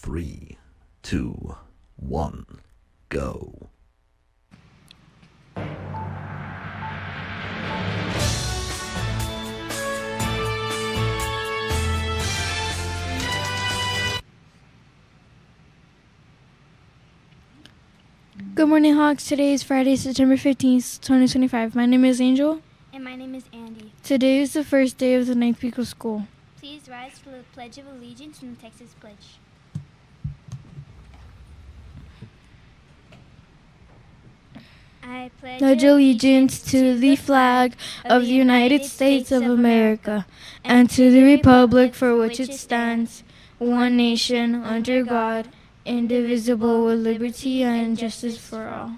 3, 2, 1, go. Good morning, Hawks. Today is Friday, September 15th, 2025. My name is Angel. And my name is Andy. Today is the first day of the ninth week of school. Please rise for the Pledge of Allegiance and the Texas Pledge. I Pledge allegiance to the flag of the United States of America and to the republic for which it stands, one nation, under God, indivisible, with liberty and justice for all.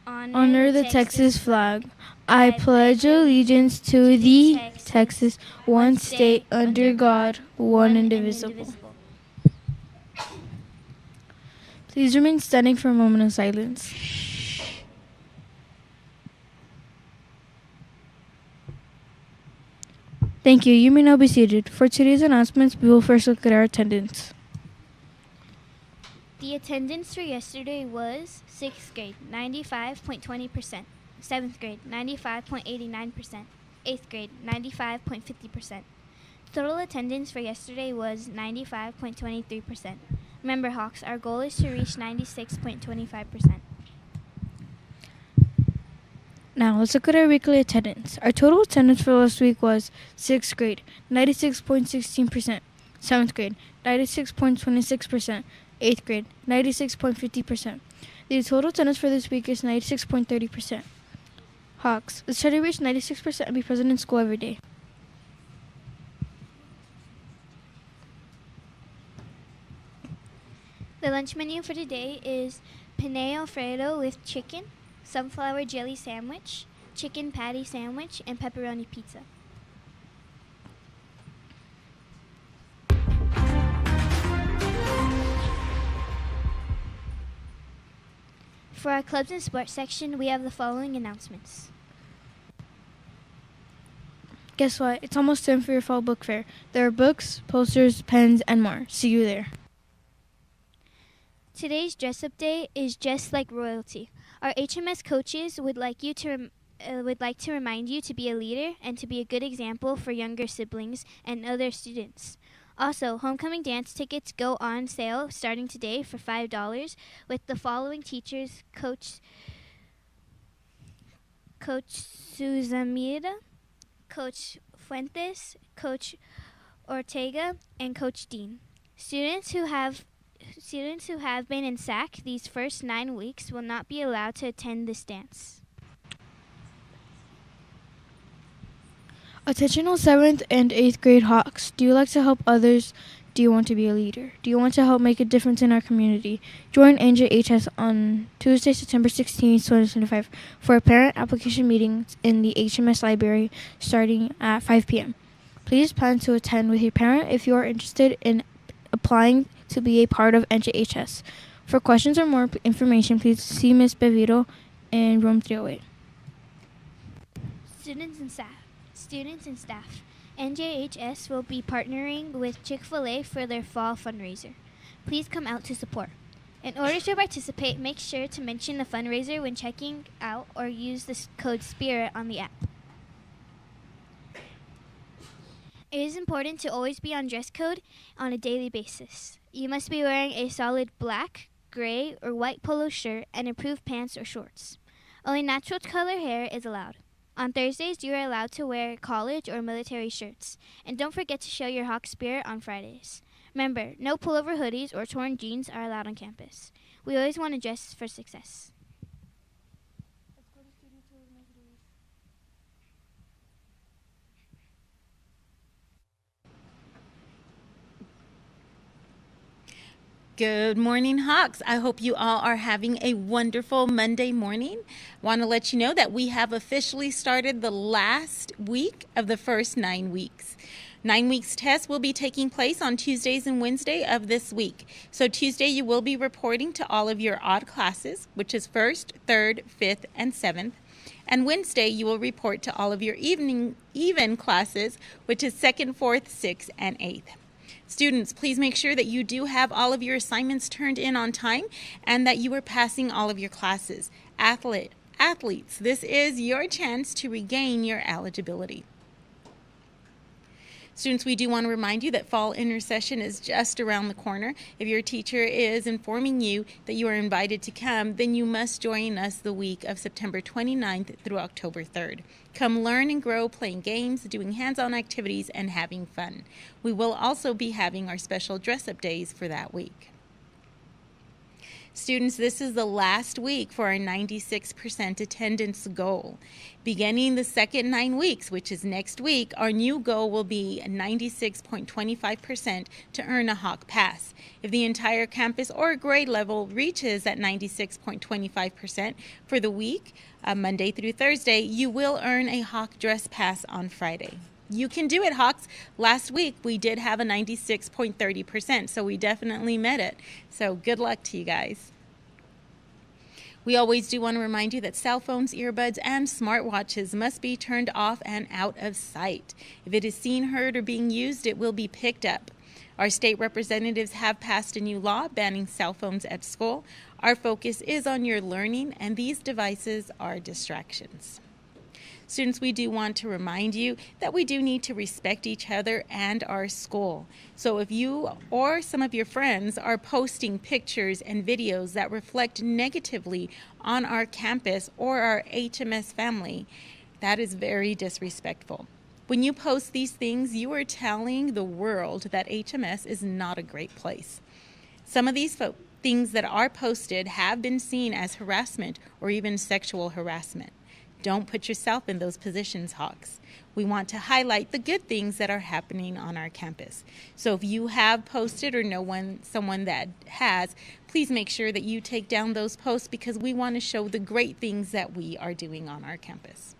Honor the Texas flag. I pledge allegiance to the Texas, one state, under God, one indivisible. Please remain standing for a moment of silence. Thank you. You may now be seated. For today's announcements, we will first look at our attendance. The attendance for yesterday was 6th grade, 95.20%, 7th grade, 95.89%, 8th grade, 95.50%. Total attendance for yesterday was 95.23%. Remember, Hawks, our goal is to reach 96.25%. Now, let's look at our weekly attendance. Our total attendance for last week was 6th grade, 96.16%, 7th grade, 96.26%, 8th grade, 96.50%. The total attendance for this week is 96.30%. Hawks, let's try to reach 96% and be present in school every day. The lunch menu for today is penne Alfredo with chicken, sunflower jelly sandwich, chicken patty sandwich, and pepperoni pizza. For our clubs and sports section, we have the following announcements. Guess what? It's almost time for your fall book fair. There are books, posters, pens, and more. See you there. Today's dress-up day is just like royalty. Our HMS coaches would like to remind you to be a leader and to be a good example for younger siblings and other students. Also, homecoming dance tickets go on sale starting today for $5 with the following teachers: Coach Suzamira, Coach Fuentes, Coach Ortega, and Coach Dean. Students who have been in SAC these first 9 weeks will not be allowed to attend this dance. Attention all 7th and 8th grade Hawks. Do you like to help others? Do you want to be a leader? Do you want to help make a difference in our community? Join NJHS on Tuesday, September 16th, 2025 for a parent application meeting in the HMS library starting at 5 p.m. Please plan to attend with your parent if you are interested in applying to be a part of NJHS. For questions or more information, please see Ms. Bevito in room 308. Students and staff, NJHS will be partnering with Chick-fil-A for their fall fundraiser. Please come out to support. In order to participate, make sure to mention the fundraiser when checking out or use the code SPIRIT on the app. It is important to always be on dress code on a daily basis. You must be wearing a solid black, gray, or white polo shirt and approved pants or shorts. Only natural color hair is allowed. On Thursdays, you are allowed to wear college or military shirts. And don't forget to show your Hawk spirit on Fridays. Remember, no pullover hoodies or torn jeans are allowed on campus. We always want to dress for success. Good morning, Hawks. I hope you all are having a wonderful Monday morning. Want to let you know that we have officially started the last week of the first 9 weeks. 9 weeks test will be taking place on Tuesdays and Wednesday of this week. So Tuesday you will be reporting to all of your odd classes, which is 1st, 3rd, 5th, and 7th. And Wednesday you will report to all of your even classes, which is 2nd, 4th, 6th, and 8th. Students, please make sure that you do have all of your assignments turned in on time and that you are passing all of your classes. Athletes, this is your chance to regain your eligibility. Students, we do want to remind you that fall intercession is just around the corner. If your teacher is informing you that you are invited to come, then you must join us the week of September 29th through October 3rd. Come learn and grow playing games, doing hands-on activities, and having fun. We will also be having our special dress-up days for that week. Students, this is the last week for our 96% attendance goal. Beginning the second 9 weeks, which is next week, our new goal will be 96.25% to earn a Hawk Pass. If the entire campus or grade level reaches that 96.25% for the week, Monday through Thursday, you will earn a Hawk Dress Pass on Friday. You can do it, Hawks. Last week, we did have a 96.30%, so we definitely met it. So good luck to you guys. We always do want to remind you that cell phones, earbuds, and smartwatches must be turned off and out of sight. If it is seen, heard, or being used, it will be picked up. Our state representatives have passed a new law banning cell phones at school. Our focus is on your learning, and these devices are distractions. Students, we do want to remind you that we do need to respect each other and our school. So if you or some of your friends are posting pictures and videos that reflect negatively on our campus or our HMS family, that is very disrespectful. When you post these things, you are telling the world that HMS is not a great place. Some of these things that are posted have been seen as harassment or even sexual harassment. Don't put yourself in those positions, Hawks. We want to highlight the good things that are happening on our campus. So if you have posted or know someone that has, please make sure that you take down those posts because we want to show the great things that we are doing on our campus.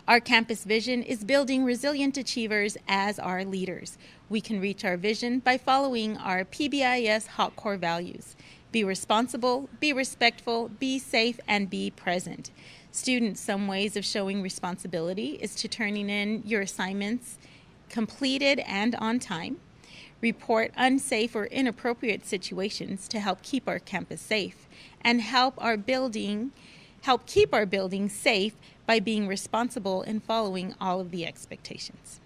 Our campus vision is building resilient achievers as our leaders. We can reach our vision by following our PBIS Hawk Core values. Be responsible, be respectful, be safe, and be present. Students, some ways of showing responsibility is to turning in your assignments completed and on time. Report unsafe or inappropriate situations to help keep our campus safe. And help keep our building safe by being responsible and following all of the expectations.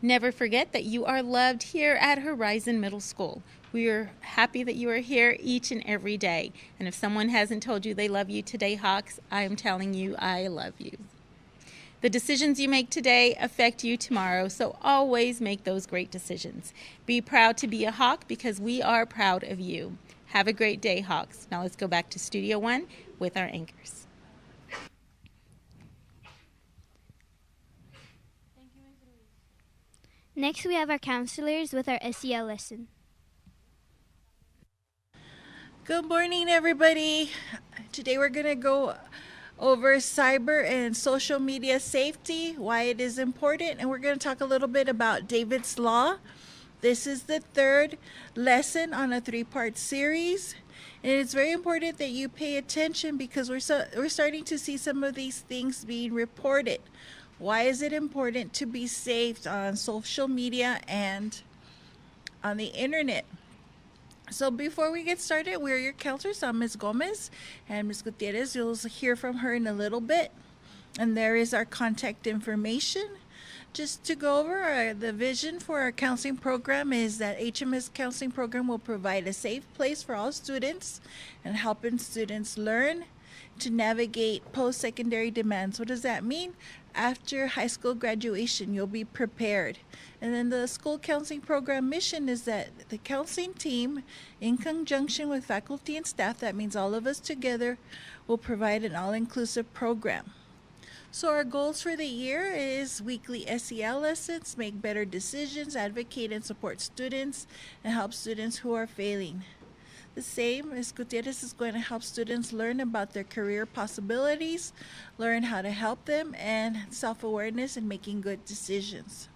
Never forget that you are loved here at Horizon Middle School. We are happy that you are here each and every day. And if someone hasn't told you they love you today, Hawks, I am telling you I love you. The decisions you make today affect you tomorrow, so always make those great decisions. Be proud to be a Hawk because we are proud of you. Have a great day, Hawks. Now let's go back to Studio One with our anchors. Next, we have our counselors with our SEL lesson. Good morning, everybody. Today we're going to go over cyber and social media safety, why it is important, and we're going to talk a little bit about David's Law. This is the third lesson on a 3-part series, and it's very important that you pay attention because we're starting to see some of these things being reported. Why is it important to be safe on social media and on the internet? So before we get started, we're your counselors. I'm Ms. Gomez and Ms. Gutierrez. You'll hear from her in a little bit. And there is our contact information. Just to go over, the vision for our counseling program is that HMS counseling program will provide a safe place for all students and helping students learn to navigate post-secondary demands. What does that mean? After high school graduation, you'll be prepared. And then the school counseling program mission is that the counseling team, in conjunction with faculty and staff, that means all of us together, will provide an all-inclusive program. So our goals for the year is weekly SEL lessons, make better decisions, advocate and support students, and help students who are failing. The same, Ms. Gutierrez is going to help students learn about their career possibilities, learn how to help them, and self-awareness and making good decisions.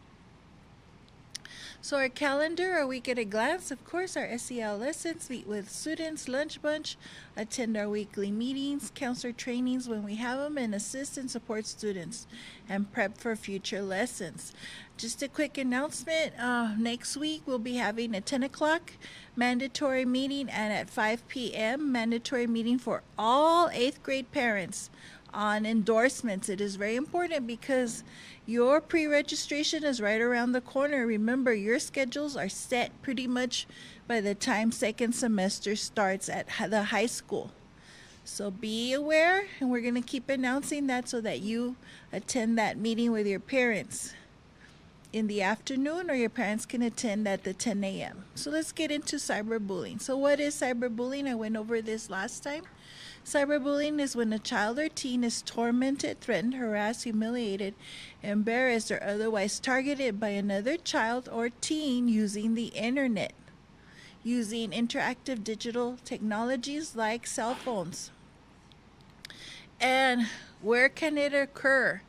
So our calendar, a week at a glance, of course, our SEL lessons, meet with students, lunch bunch, attend our weekly meetings, counselor trainings when we have them, and assist and support students and prep for future lessons. Just a quick announcement. Next week, we'll be having a 10 o'clock mandatory meeting and at 5 p.m. mandatory meeting for all 8th grade parents on endorsements. It is very important because your pre-registration is right around the corner. Remember, your schedules are set pretty much by the time second semester starts at the high school. So be aware, and we're going to keep announcing that so that you attend that meeting with your parents in the afternoon, or your parents can attend at the 10 a.m. So let's get into cyberbullying. So what is cyberbullying? I went over this last time. Cyberbullying is when a child or teen is tormented, threatened, harassed, humiliated, embarrassed, or otherwise targeted by another child or teen using the internet, using interactive digital technologies like cell phones. And where can it occur?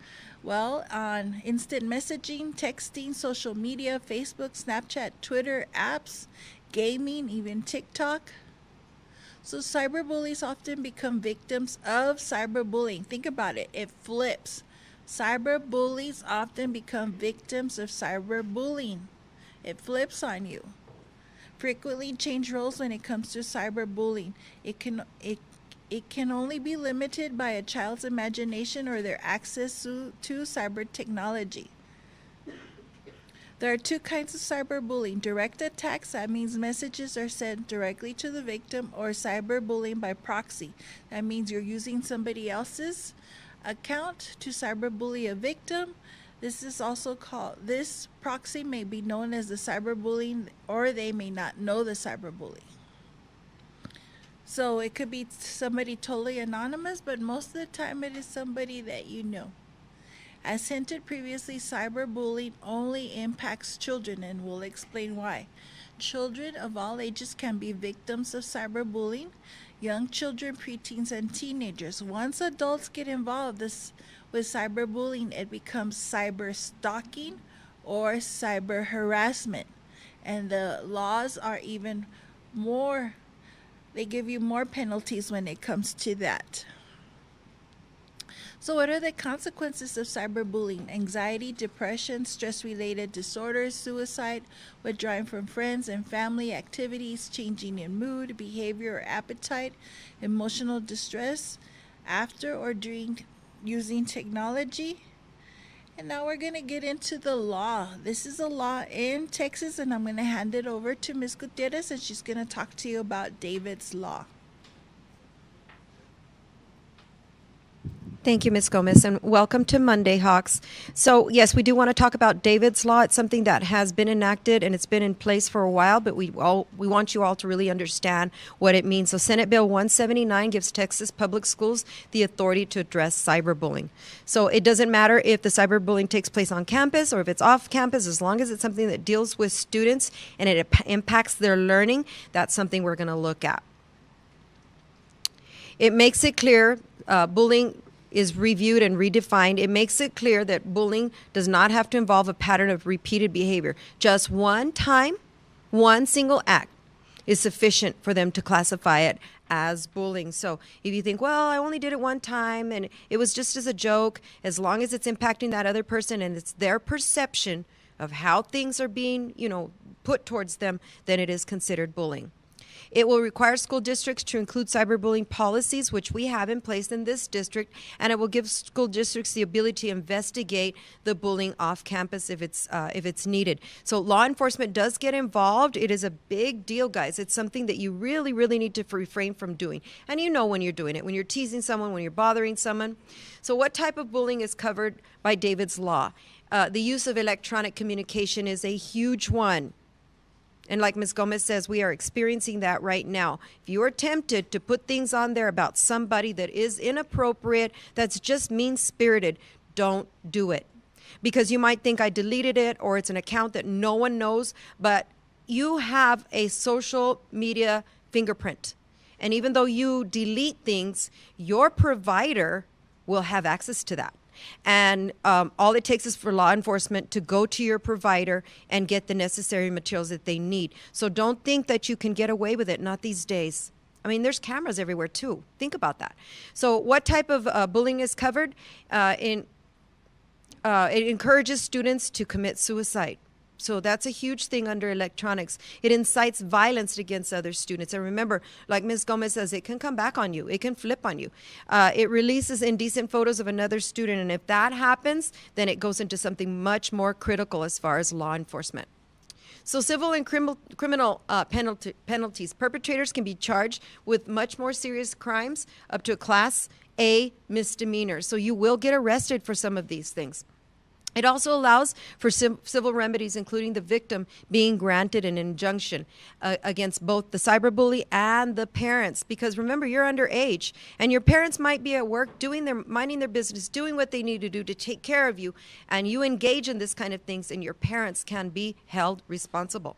Well, on instant messaging, texting, social media, Facebook, Snapchat, Twitter, apps, gaming, even TikTok. So cyberbullies often become victims of cyberbullying. Think about it. It flips. Cyberbullies often become victims of cyberbullying. It flips on you. Frequently change roles when it comes to cyberbullying. It can only be limited by a child's imagination or their access to cyber technology. There are two kinds of cyberbullying. Direct attacks, that means messages are sent directly to the victim, or cyberbullying by proxy. That means you're using somebody else's account to cyberbully a victim. This proxy may be known as the cyberbullying, or they may not know the cyberbullying. So it could be somebody totally anonymous, but most of the time it is somebody that you know. As hinted previously, cyberbullying only impacts children, and we'll explain why. Children of all ages can be victims of cyberbullying. Young children, preteens, and teenagers. Once adults get involved with cyberbullying, it becomes cyber stalking or cyber harassment. And the laws are even more, they give you more penalties when it comes to that. So what are the consequences of cyberbullying? Anxiety, depression, stress-related disorders, suicide, withdrawing from friends and family activities, changing in mood, behavior, or appetite, emotional distress after or during using technology. And now we're going to get into the law. This is a law in Texas, and I'm going to hand it over to Ms. Gutierrez, and she's going to talk to you about David's Law. Thank you, Ms. Gomez, and welcome to Monday Hawks. So, yes, we do want to talk about David's Law. It's something that has been enacted and it's been in place for a while, but we want you all to really understand what it means. So, Senate Bill 179 gives Texas public schools the authority to address cyberbullying. So, it doesn't matter if the cyberbullying takes place on campus or if it's off campus, as long as it's something that deals with students and it impacts their learning, that's something we're going to look at. It makes it clear bullying is reviewed and redefined. It makes it clear that bullying does not have to involve a pattern of repeated behavior. Just one time, one single act is sufficient for them to classify it as bullying. So if you think, well, I only did it one time and it was just as a joke, as long as it's impacting that other person and it's their perception of how things are being, put towards them, then it is considered bullying. It will require school districts to include cyberbullying policies, which we have in place in this district, and it will give school districts the ability to investigate the bullying off campus if it's needed. So law enforcement does get involved. It is a big deal, guys. It's something that you really, really need to refrain from doing. And you know when you're doing it, when you're teasing someone, when you're bothering someone. So what type of bullying is covered by David's Law? The use of electronic communication is a huge one. And like Ms. Gomez says, we are experiencing that right now. If you are tempted to put things on there about somebody that is inappropriate, that's just mean-spirited, don't do it. Because you might think I deleted it or it's an account that no one knows, but you have a social media fingerprint. And even though you delete things, your provider will have access to that. And all it takes is for law enforcement to go to your provider and get the necessary materials that they need. So don't think that you can get away with it. Not these days. I mean, there's cameras everywhere, too. Think about that. So what type of bullying is covered? it encourages students to commit suicide. So that's a huge thing under electronics. It incites violence against other students. And remember, like Ms. Gomez says, it can come back on you. It can flip on you. It releases indecent photos of another student. And if that happens, then it goes into something much more critical as far as law enforcement. So civil and criminal penalties. Perpetrators can be charged with much more serious crimes up to a Class A misdemeanor. So you will get arrested for some of these things. It also allows for civil remedies, including the victim being granted an injunction against both the cyberbully and the parents. Because remember, you're underage, and your parents might be at work minding their business, doing what they need to do to take care of you, and you engage in this kind of things, and your parents can be held responsible.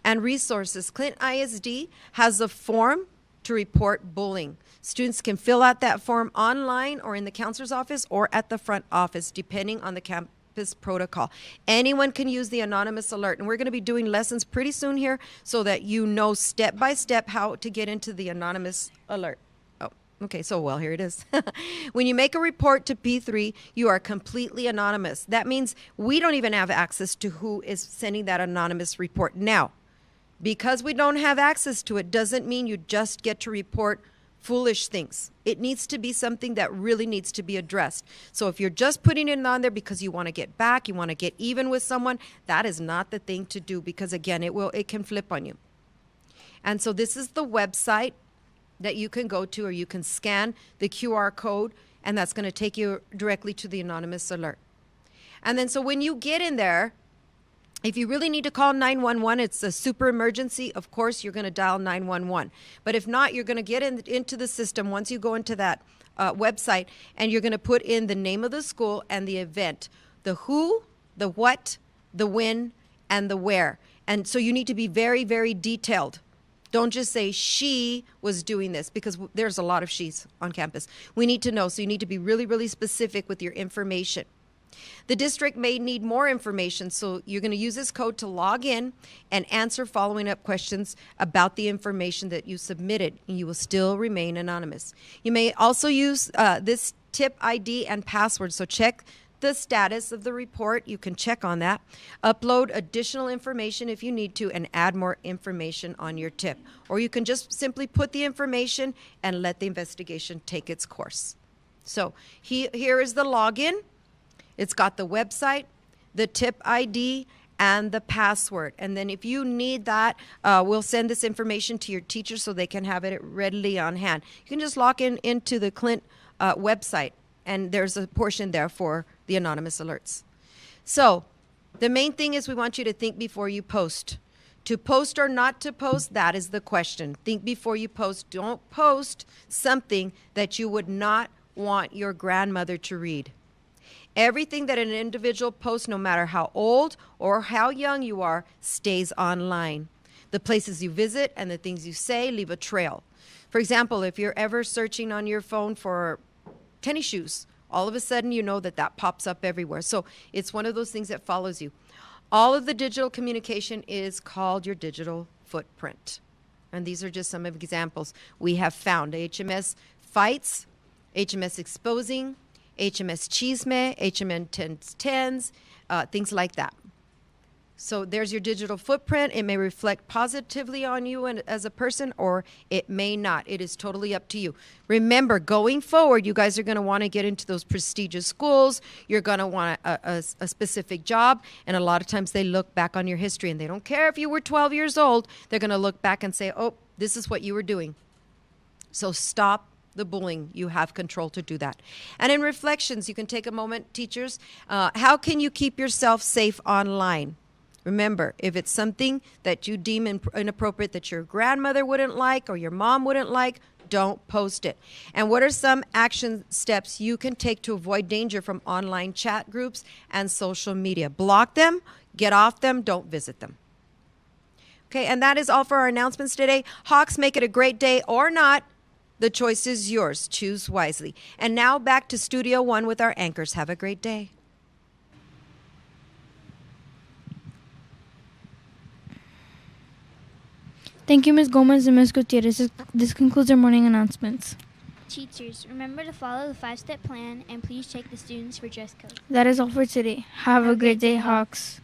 And resources. Clint ISD has a form to report bullying. Students can fill out that form online or in the counselor's office or at the front office, depending on the campus protocol. Anyone can use the anonymous alert, and we're going to be doing lessons pretty soon here so that you know step by step how to get into the anonymous alert. Oh, okay, so well, here it is. When you make a report to P3, you are completely anonymous. That means we don't even have access to who is sending that anonymous report. Now, because we don't have access to it doesn't mean you just get to report foolish things. It needs to be something that really needs to be addressed. So if you're just putting it on there because you want to get back, you want to get even with someone, that is not the thing to do, because again, it can flip on you. And so this is the website that you can go to, or you can scan the QR code, and that's going to take you directly to the anonymous alert. And then so when you get in there, if you really need to call 911, it's a super emergency, of course, you're going to dial 911. But if not, you're going to get into the system once you go into that website, and you're going to put in the name of the school and the event, the who, the what, the when, and the where. And so you need to be very, very detailed. Don't just say she was doing this, because there's a lot of she's on campus. We need to know, so you need to be really, really specific with your information. The district may need more information, so you're going to use this code to log in and answer following up questions about the information that you submitted, and you will still remain anonymous. You may also use this tip ID and password, so check the status of the report. You can check on that. Upload additional information if you need to, and add more information on your tip. Or you can just simply put the information and let the investigation take its course. So here is the login. It's got the website, the tip ID, and the password. And then if you need that, we'll send this information to your teacher so they can have it readily on hand. You can just log into the Clint website, and there's a portion there for the anonymous alerts. So the main thing is we want you to think before you post. To post or not to post, that is the question. Think before you post. Don't post something that you would not want your grandmother to read. Everything that an individual posts, no matter how old or how young you are, stays online. The places you visit and the things you say leave a trail. For example, if you're ever searching on your phone for tennis shoes, all of a sudden you know that pops up everywhere. So it's one of those things that follows you. All of the digital communication is called your digital footprint. And these are just some of the examples we have found. HMS Fights, HMS Exposing, HMS Chisme, HMS 10s, things like that. So there's your digital footprint. It may reflect positively on you as a person, or it may not. It is totally up to you. Remember, going forward, you guys are going to want to get into those prestigious schools. You're going to want a specific job. And a lot of times they look back on your history, and they don't care if you were 12 years old. They're going to look back and say, oh, this is what you were doing. So stop the bullying. You have control to do that. And in reflections, you can take a moment, teachers. How can you keep yourself safe online? Remember, if it's something that you deem inappropriate that your grandmother wouldn't like or your mom wouldn't like, don't post it. And what are some action steps you can take to avoid danger from online chat groups and social media? Block them, get off them, don't visit them. Okay, and that is all for our announcements today. Hawks, make it a great day or not. The choice is yours. Choose wisely. And now back to Studio One with our anchors. Have a great day. Thank you, Ms. Gomez and Ms. Gutierrez. This concludes our morning announcements. teachers, remember to follow the 5-step plan and please check the students for dress code. That is all for today. Have a great day, Hawks.